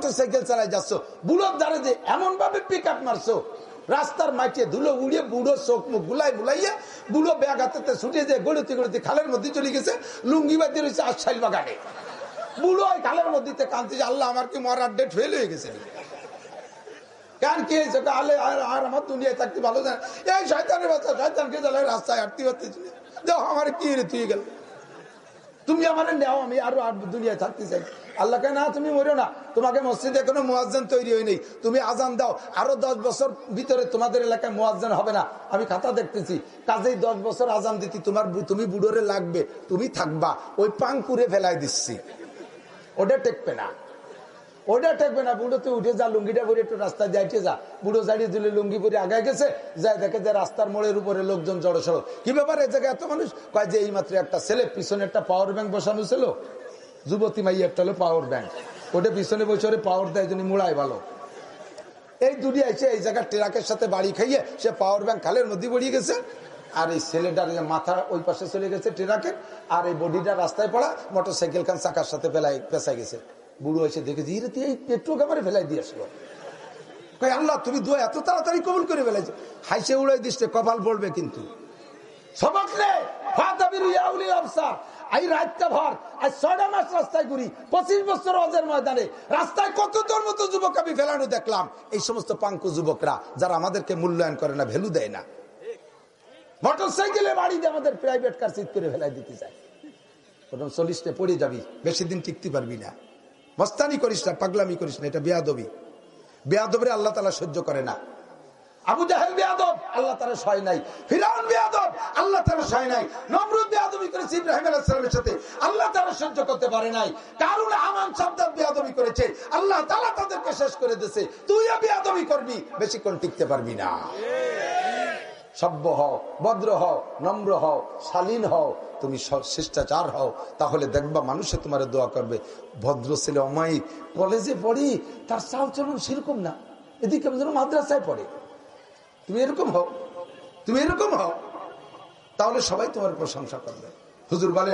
Motor cycle চালায় যাচ্ছ, বুড়োর দ্বারে যে এমন ভাবে পিক আপ মারছো, রাস্তার মাইকে ধুলো উড়িয়ে বুড়ো চোখ মুখ বুলাইয়া বুড়ো ব্যাগ হাতে ছুটে যে গড়িতে গড়িতে খালের মধ্যে চলে গেছে, লুঙ্গি বাঁধে রয়েছে আশাইল বাগানে। বুড়ো ওই খালের মধ্যে কাঁদতে, আল্লাহ আমার কি মরার ডেট ফেল হয়ে গেছে, কারণ কি হয়েছে আর আমার দুনিয়ায় থাকতে ভালো জানে, এই শয়তানের বাচ্চা শয়তানকে জ্বালায় রাস্তায় হাঁটতে পারতেছি, দেখো আমার কি রে তুই গেল, তুমি আমার নেও, আমি আরো দুনিয়ায় থাকতে চাই। আল্লাহকে না তুমি মরো না, তোমাকে মসজিদে কোনো মুয়াজ্জিন তৈরি হয়নি, তুমি আজান দাও, আরো 10 বছর ভিতরে তোমাদের এলাকায় মুয়াজ্জিন হবে না, আমি খাতা দেখতেছি, কাজেই 10 বছর আজান দিতে তুমি বুড়োরে লাগবে, তুমি থাকবা, ওই পাঙ্কুরে ফেলাই দিচ্ছি, ওটা টেকবে না, ওটা টেকবে না। বুড়োতে উঠে যা, লুঙ্গিটা পরে একটু রাস্তায় যাইতে যা, বুড়ো জাড়িয়ে দিলে লুঙ্গি পরে আগায় গেছে, যাই দেখে যে রাস্তার মোড়ের উপরে লোকজন জড়ো সড়ো, কি ব্যাপার এই জায়গায় এত মানুষ, কয় যে এই মাত্র একটা ছেলে পিছনে একটা পাওয়ার ব্যাংক বসানো ছিল, যুবতী মাই একটা হলো পাওয়ার ব্যাংক, ওটা পিছনে বসে পাওয়ার দেয় জন্য মুড়াই ভালো। এই দুটি আইসে এই জায়গায় ট্রাকের সাথে বাড়ি খাইয়ে সে পাওয়ার ব্যাংক খালের মধ্যে পড়িয়ে গেছে, আর এই ছেলেটার মাথা ওই পাশে চলে গেছে ট্রাকের, আর এই বডিটা রাস্তায় পড়া, মোটর সাইকেল খান চাকার সাথে পেঁচাই গেছে। বুড়ো এসে দেখেছি ইরে তুই এই পেট্রোল কামারে ফেলাই দিয়ে আসলো, কই আল্লাহ তুমি দোয়া এত তাড়াতাড়ি কবুল করে ফেলাইছো, হাইসে উড়াই দিচ্ছে, কপাল পড়বে কিন্তু। সবক রে ফাতাবিরু ইয়া উলিল আবসার, এই রাতটা ভর আজ 6 মাস রাস্তায় ঘুরি, 25 বছর হজের ময়দানে রাস্তায় কত তোর মতো যুবক আমি ফেলানো দেখলাম, এই সমস্ত পাঙ্কু যুবকরা যারা আমাদেরকে মূল্যায়ন করে না, ভ্যালু দেয় না, মোটর সাইকেলে বাড়ি দিয়ে আমাদের প্রাইভেট কার সিট করে ফেলাই দিতে চায়, প্রথম 40-তে পড়ে যাবি, বেশি দিন টিকতে পারবি না, মস্তানি করিস না, পাগলামি করিস না, এটা বেয়াদবি, বেয়াদবরে আল্লাহ তাআলা সহ্য করে না। আবু জাহেল বেয়াদব, আল্লাহ তাআলা সয় নাই, ফিরআউন বেয়াদব, আল্লাহ তাআলা সয় নাই, নমরুদ বেয়াদবি করেছে ইব্রাহিম আলাইহিস সালামের সাথে, আল্লাহ তাআলা সহ্য করতে পারে নাই, কারণ হামান সাদ্দাত বেয়াদবি করেছে, আল্লাহ তাআলা তাদেরকে শেষ করে দিয়েছে, তুইও বেয়াদবি করবি, বেশিক্ষণ টিকতে পারবি না। সভ্য হও, ভদ্র হও, নম্র হও, শালীন হও, তুমি শিষ্টাচার হও, তাহলে দেখবা মানুষে তোমার দোয়া করবে। ভদ্র ছেলে অমায়িক কলেজে পড়ি, তার চাল চলন সেরকম না, এদিকে মাদ্রাসায় পড়ে, তুমি এরকম হও, তুমি এরকম হও, তাহলে সবাই তোমার প্রশংসা করবে। হুজুর বলে